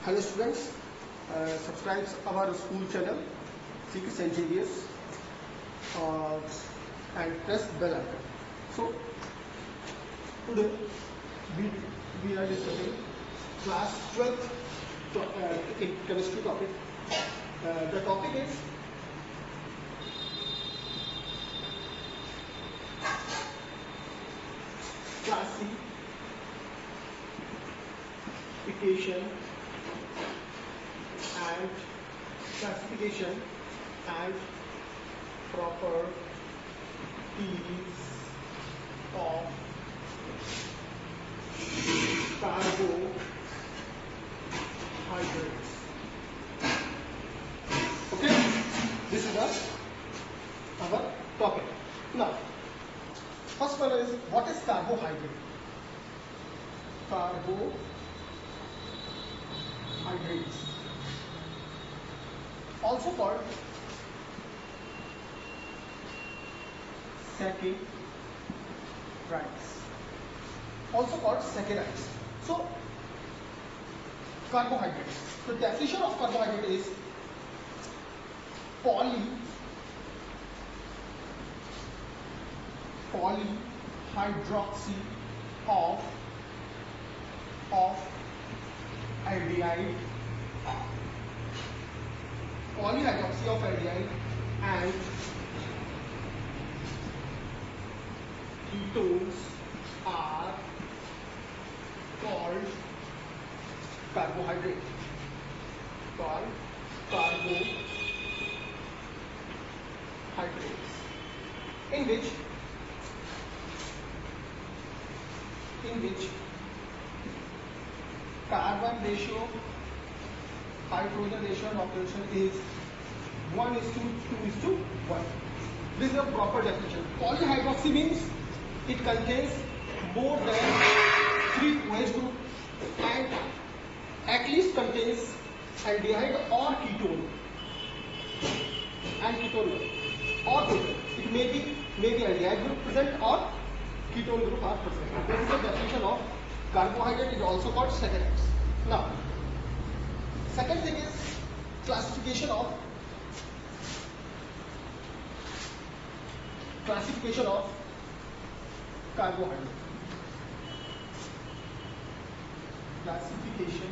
Hello students, subscribe our school channel CK St. Xavier's and press bell icon. So today we are discussing class 12th in chemistry topic. The topic is classification and properties of carbohydrates. Okay, this is our topic. Now, first one is, what is carbohydrate? Carbohydrates, also called saccharides. So carbohydrates. The definition of carbohydrate is polyhydroxy of aldehyde, and ketones are called carbohydrate. In which carbon ratio, hydrogen ratio and oxidation is 1:2:1. This is a proper definition. Polyhydroxy means it contains more than 3 OH group and at least contains aldehyde or ketone or it may be aldehyde group present or ketone group are present. This is the definition of carbohydrate. Is also called saccharides. Now, second thing is classification of carbohydrate. Classification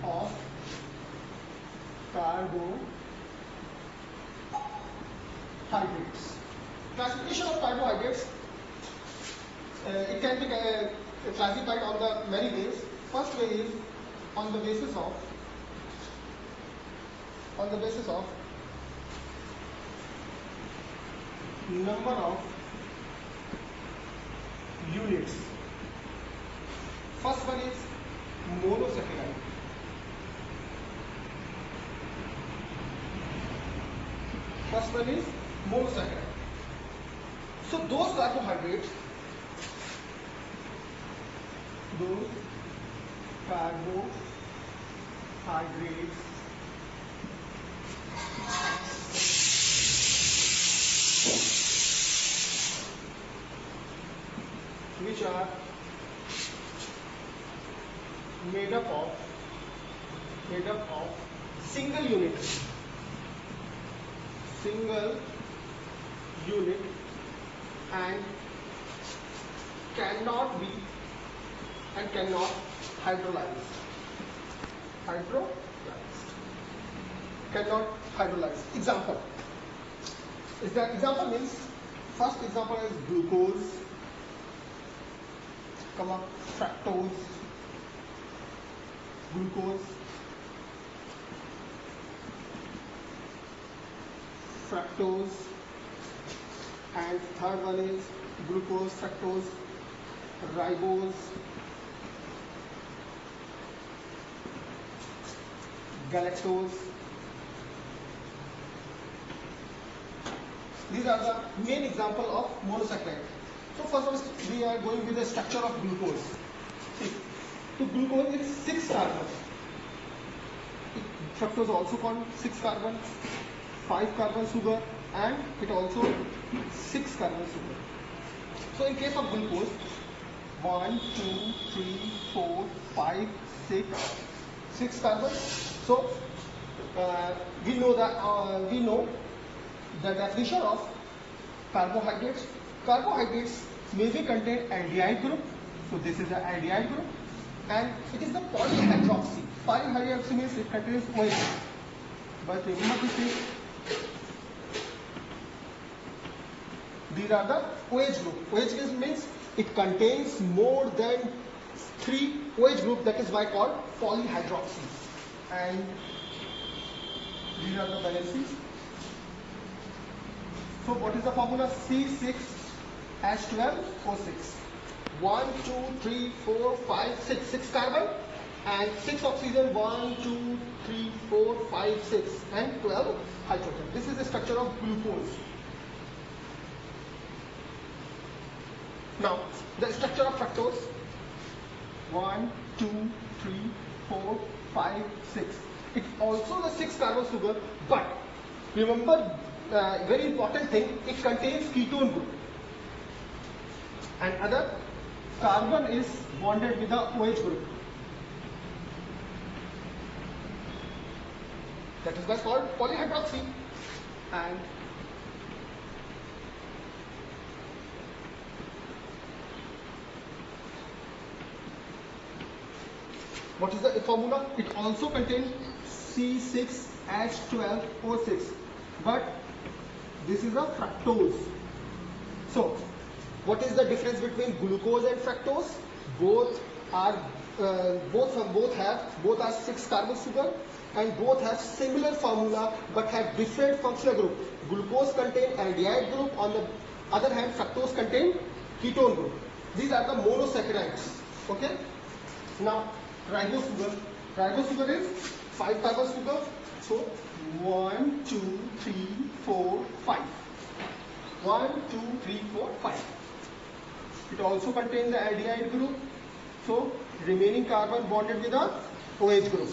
of carbohydrates. Classification of carbohydrates, it can be classified on the many ways. First way is on the basis of number of units. First one is monosaccharide. So those carbohydrates which are made up of single unit and cannot hydrolyze. Example means, first example is glucose, fructose, and third one is glucose, fructose, ribose, galactose. These are the main example of monosaccharide. So first of all, we are going with the structure of glucose. So glucose is 6 carbons. Fructose also called 6 carbon, 5 carbon sugar, and it also 6 carbon sugar. So in case of glucose, 1, 2, 3, 4, 5, 6 carbon. So we know the definition of carbohydrates. Carbohydrates mainly contain aldehyde group. So this is the aldehyde group, and it is the polyhydroxy. Polyhydroxy means it contains OH. But remember this thing. These are the OH group. OH means it contains more than 3 OH group. That is why called polyhydroxy. And these are the valencies. So what is the formula? C6H12O6. 1, 2, 3, 4, 5, 6. 6 carbon and 6 oxygen. 1, 2, 3, 4, 5, 6 and 12 hydrogen. This is the structure of glucose. Now the structure of fructose. 1, 2, 3, 4, 5, 6. It's also the 6 carbon sugar, but remember very important thing, it contains ketone group. And other carbon is bonded with the OH group. That is why called polyhydroxy. And what is the formula? It also contains C6H12O6, but this is a fructose. So what is the difference between glucose and fructose? Both are 6 carbon sugar, and both have similar formula but have different functional group. Glucose contain aldehyde group, on the other hand fructose contain ketone group. These are the monosaccharides. Okay. Now ribose sugar. Ribose sugar is 5 carbon sugar. So 1, 2, 3, 4, 5. 1, 2, 3, 4, 5. It also contains the aldehyde group. So remaining carbon bonded with the OH group.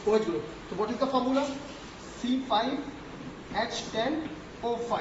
OH group. So what is the formula? C5H10O5.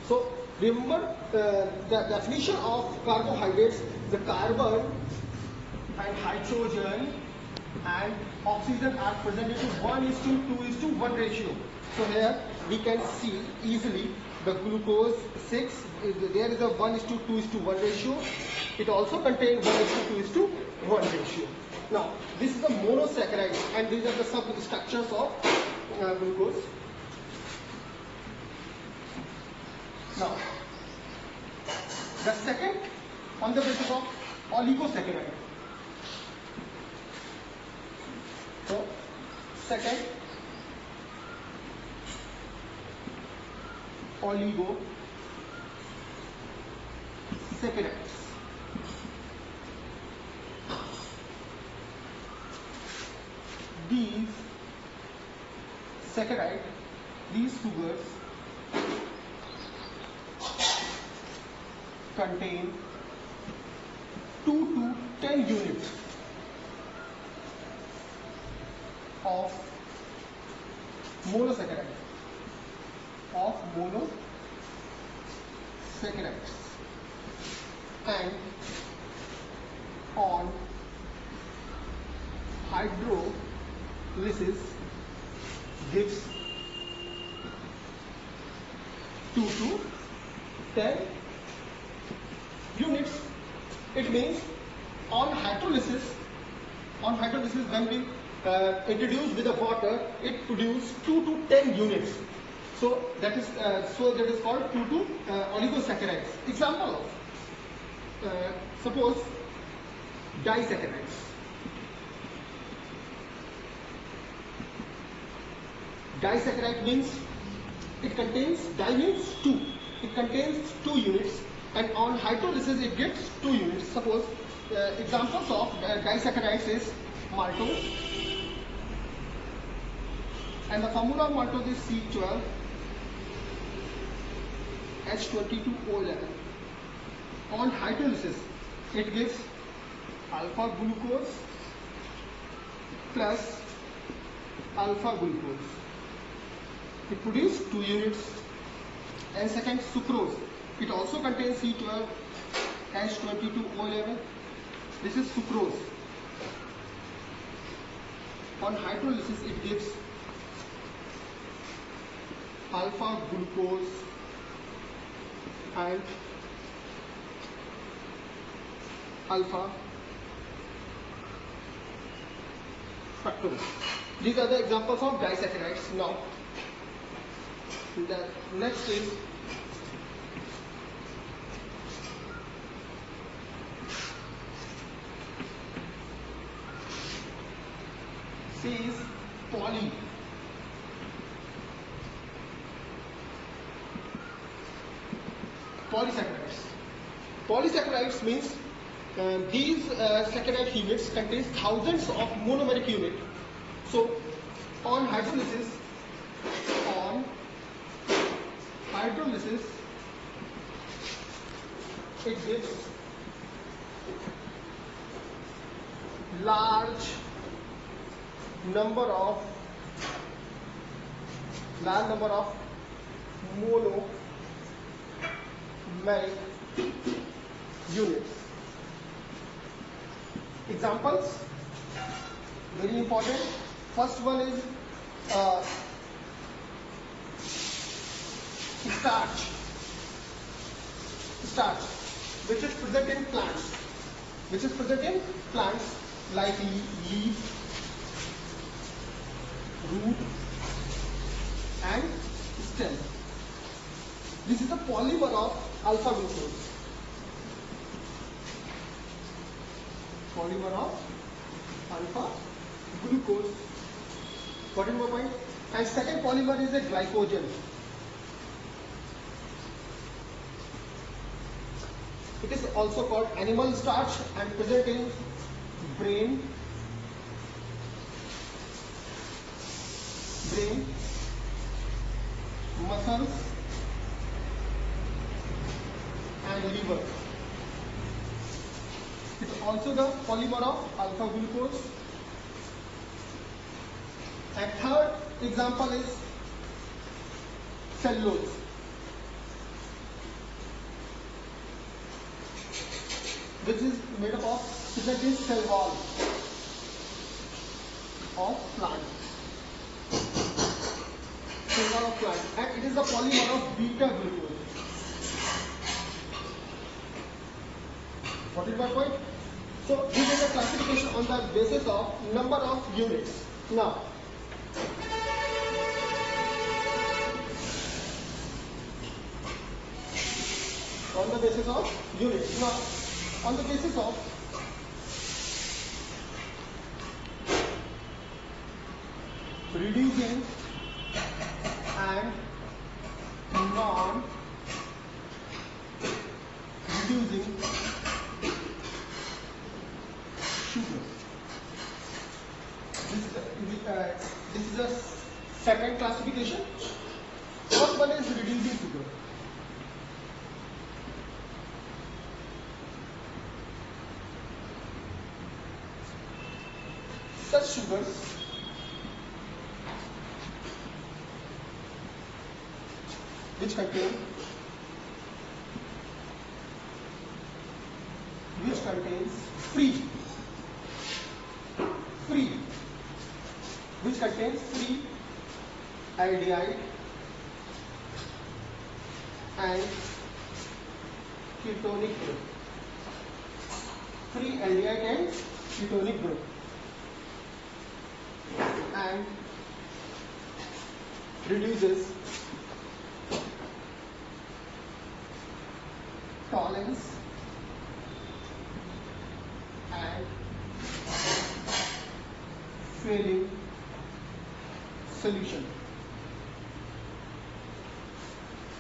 So remember the definition of carbohydrates: the carbon and hydrogen and oxygen are presented to 1:2:1 ratio. So here we can see easily the glucose 6, there is a 1:2:1 ratio. It also contains 1:2:1 ratio. Now this is the monosaccharide, and these are the substructures of glucose. Now the second on the basis of oligosaccharide. So second, oligosaccharides. These saccharides, these sugars contain 2 to 10 units of monosaccharides. And on hydrolysis gives 2 to 10 units. It means on hydrolysis when we introduce with the water, it produces 2 to 10 units. So that is called 2 to oligosaccharides. Example of suppose disaccharides. Disaccharide means it contains, di means 2. It contains 2 units, and on hydrolysis it gets 2 units. Suppose examples of disaccharides is maltose, and the formula of maltose is C12H22O11. On hydrolysis it gives alpha glucose plus alpha glucose. It produces 2 units And second, sucrose. It also contains C12H22O11. This is sucrose. On hydrolysis, it gives alpha glucose and alpha fructose. These are the examples of disaccharides. Now, the next is polysaccharides. Polysaccharides means these saccharide units contains thousands of monomeric units. So on hydrolysis, it gives large number of monomeric units. Examples, very important. First one is starch, which is present in plants, like leaf, root, and stem. This is a polymer of alpha glucose. Got it, more point? And second polymer is a glycogen. It is also called animal starch and present in brain, muscles, and liver. It is also the polymer of alpha glucose. And third example is cellulose. Which is made up of present cell wall of plant. And it is a polymer of beta glucose. What is my point? So this is a classification on the basis of number of units. Now, on the basis of units. Now, on the basis of reducing and non-reducing sugar. This is a second classification. First one is reducing sugar. Such sugars which contains free aldehyde and ketonic group. Free aldehyde and ketonic group. And reduces tolerance and failing solution.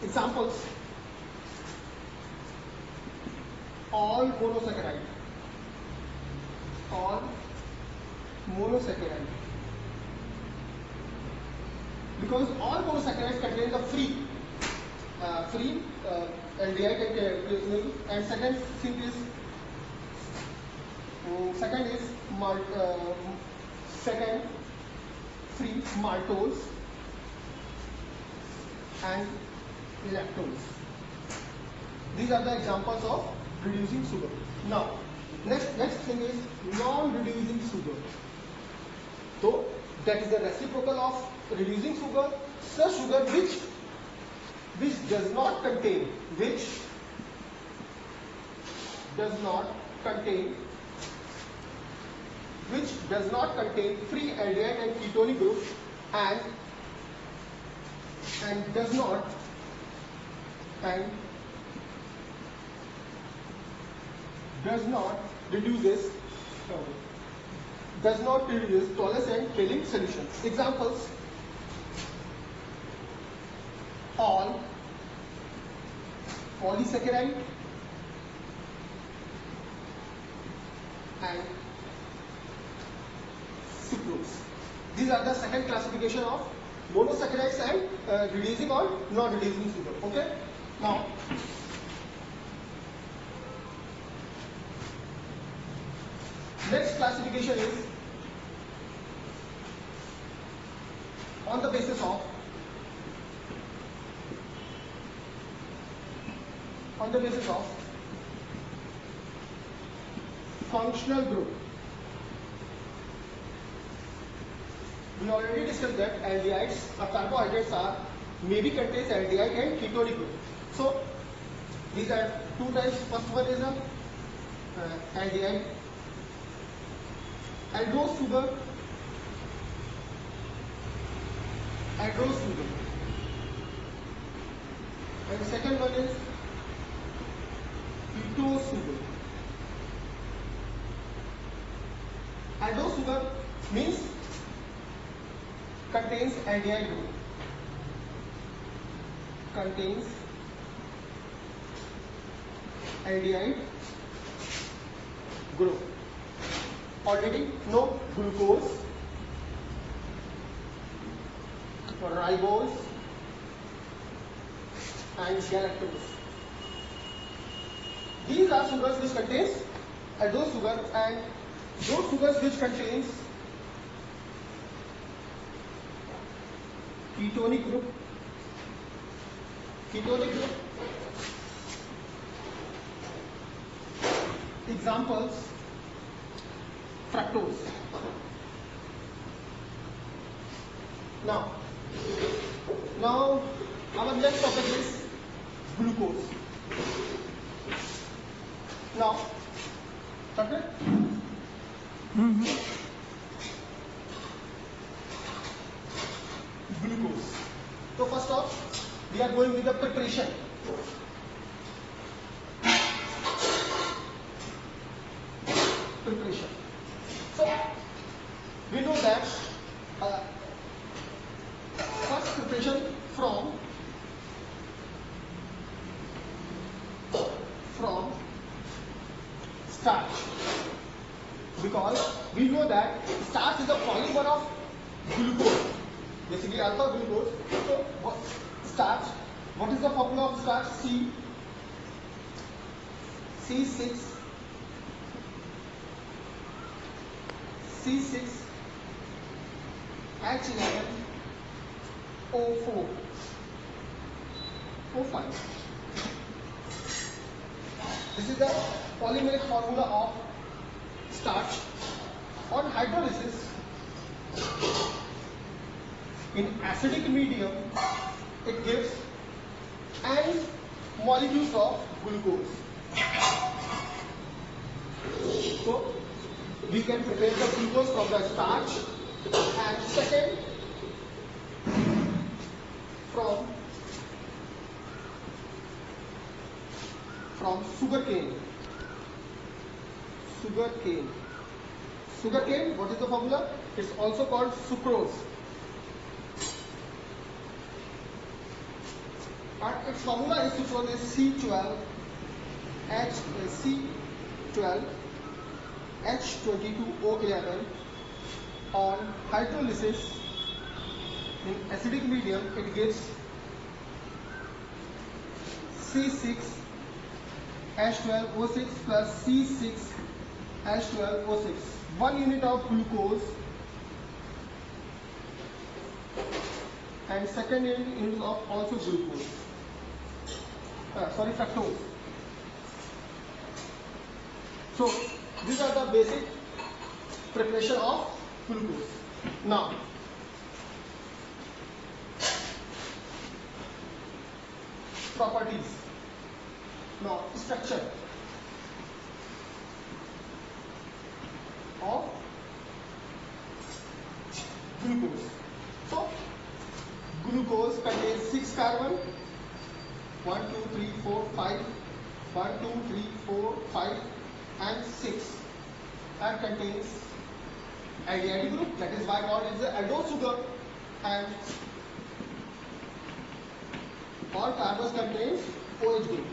Examples: all monosaccharide. Because all monosaccharides contain the free aldehyde and second thing is free maltose and lactose. These are the examples of reducing sugar. Now, next thing is non-reducing sugar. So that is the reciprocal of reducing sugar, such sugar which does not contain free aldehyde and ketonic group and does not reduces Tollus and Fehling solutions. Examples: all polysaccharide and sucrose. These are the second classification of monosaccharides and reducing or non-reducing sugar. Okay. Now, next classification is on the basis of functional group. We already discussed that aldehydes or carbohydrates maybe contains aldehyde and ketonic group. So these are two types. First one is aldehyde, aldose sugar, and second one is ketose sugar. Aldose sugar means contains aldehyde group. Already know glucose, ribose, and galactose. These are sugars which contains aldose sugar, and those sugars which contains ketonic group. Examples: fructose. Now our next topic is glucose. Now, okay? Glucose. So first off, we are going with the preparation. So we know that first preparation from starch, because we know that starch is a polymer of glucose, basically alpha glucose. So starch, what is the formula of starch? C6H11O4. This is the polymeric formula of starch. On hydrolysis, in acidic medium, it gives n molecules of glucose. So we can prepare the glucose from the starch, and second from sugarcane. Sugarcane, what is the formula? It's also called sucrose. And its formula is sucrose is C12H22O11. On hydrolysis, in acidic medium, it gives C6H12O6 plus C6H12O6. 1 unit of glucose and second unit of also glucose. fructose. So these are the basic preparation of glucose. Now properties. Now structure of glucose. So glucose contains 6 carbon, 1, 2, 3, 4, 5, 1, 2, 3, 4, 5 and 6, and contains aldehyde group, that is why called is the aldose sugar, and all carbons contains OH group.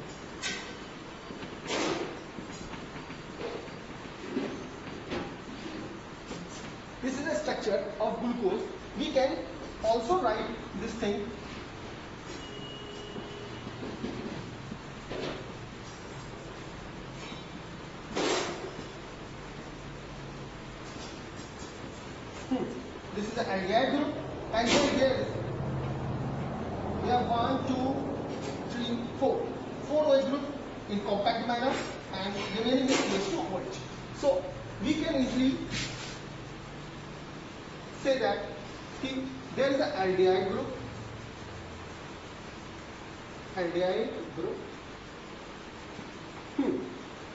This is the structure of glucose. We can also write this thing this is the aldehyde group, and here we have 1, 2, 3, 4 OH group in compact manner, and remaining is OH. So we can easily say that there is the aldehyde group,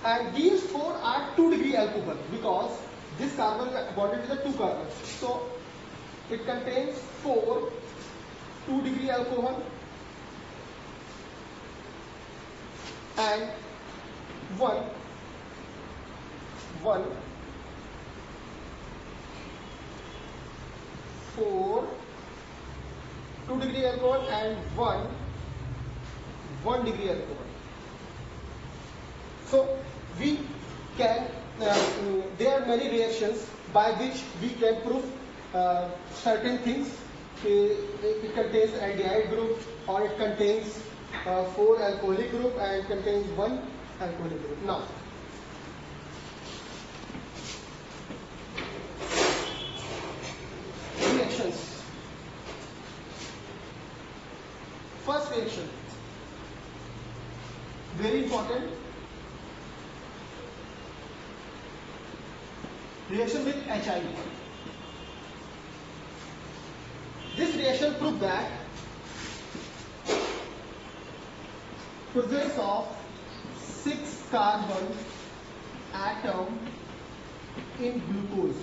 and these 4 are 2-degree alcohol because this carbon is bonded with the 2 carbons. So it contains 4 2-degree alcohol and 1 4 2-degree alcohol and 1 degree alcohol. So we can there are many reactions by which we can prove certain things. It contains aldehyde group, or it contains 4 alcoholic group and contains 1 alcoholic group. Now reactions. First reaction, very important, reaction with HI. This reaction proves that presence of 6 carbon atom in glucose.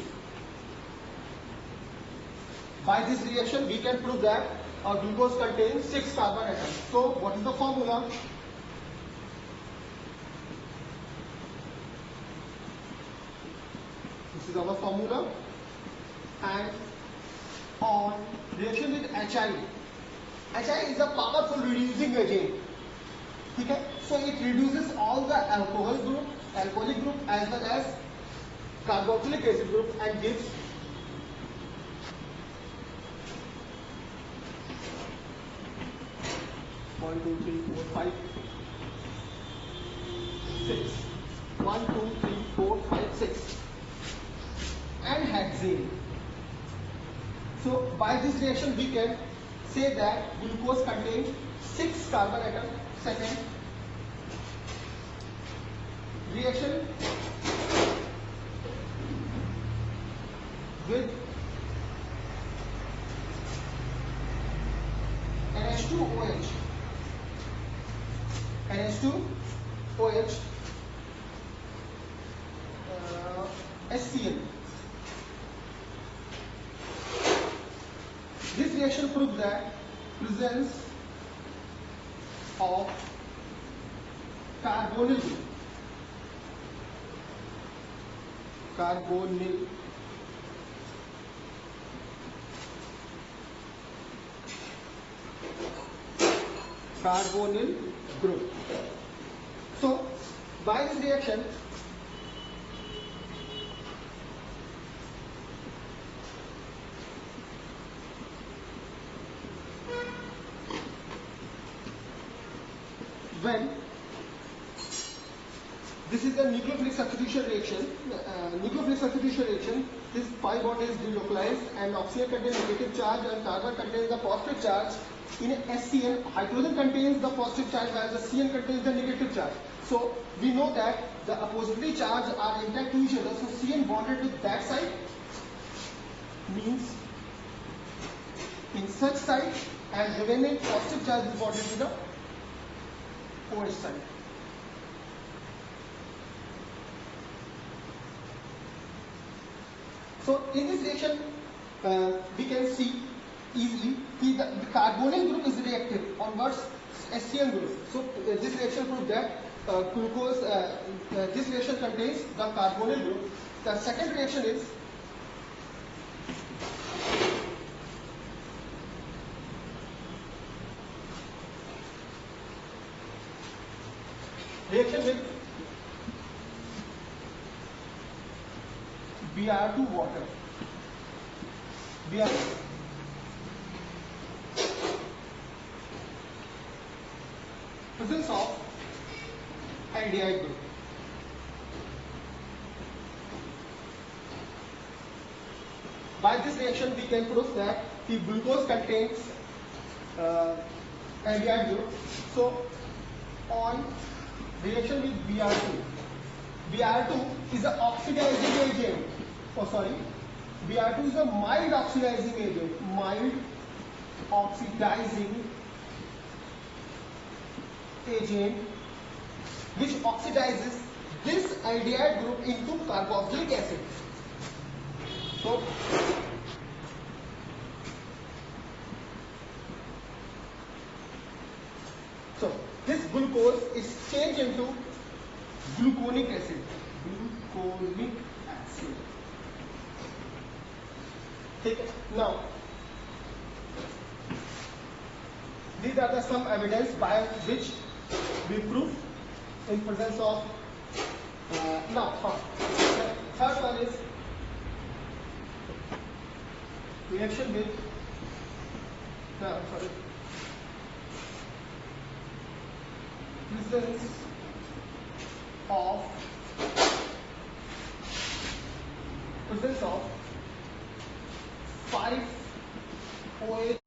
By this reaction we can prove that glucose contains 6 carbon atoms. So what is the formula? This is our formula, and on reaction with HI. HI is a powerful reducing agent. Okay? So it reduces all the alcoholic group as well as carboxylic acid group and gives one, two, three, four, five, 6. 1, 2, 3, 4, 5, 6. And hexane. So by this reaction we can say that glucose contains 6 carbon atoms. Second reaction with NH2OH. NH2OH HCl. This reaction proves that presence of carbonyl group. Carbonyl group. So by this reaction when this is a nucleophilic substitution reaction, this pi bond is delocalized and oxygen contains negative charge and carbon contains the positive charge. in SCN, hydrogen contains the positive charge while the CN contains the negative charge. So we know that the oppositely charged are intact to each other. So CN bonded with that side means in such side, and remaining positive charge is bonded to the OH side. So in this reaction, we can see easily the carbonyl group is reactive on what SCN group. So this reaction proves that glucose. This reaction contains the carbonyl group. The second reaction is reaction with Br2 water. Br2. Presence of aldehyde group. By this reaction, we can prove that the glucose contains aldehyde group. So, on reaction with Br2, Br2 is an oxidizing agent. Br2 is a mild oxidizing agent. Mild oxidizing agent which oxidizes this aldehyde group into carboxylic acid. So this glucose is changed into gluconic acid. Gluconic acid. Okay. Now, these are the some evidence by which we prove in presence of. Third one is reaction with. Presence of 5 OH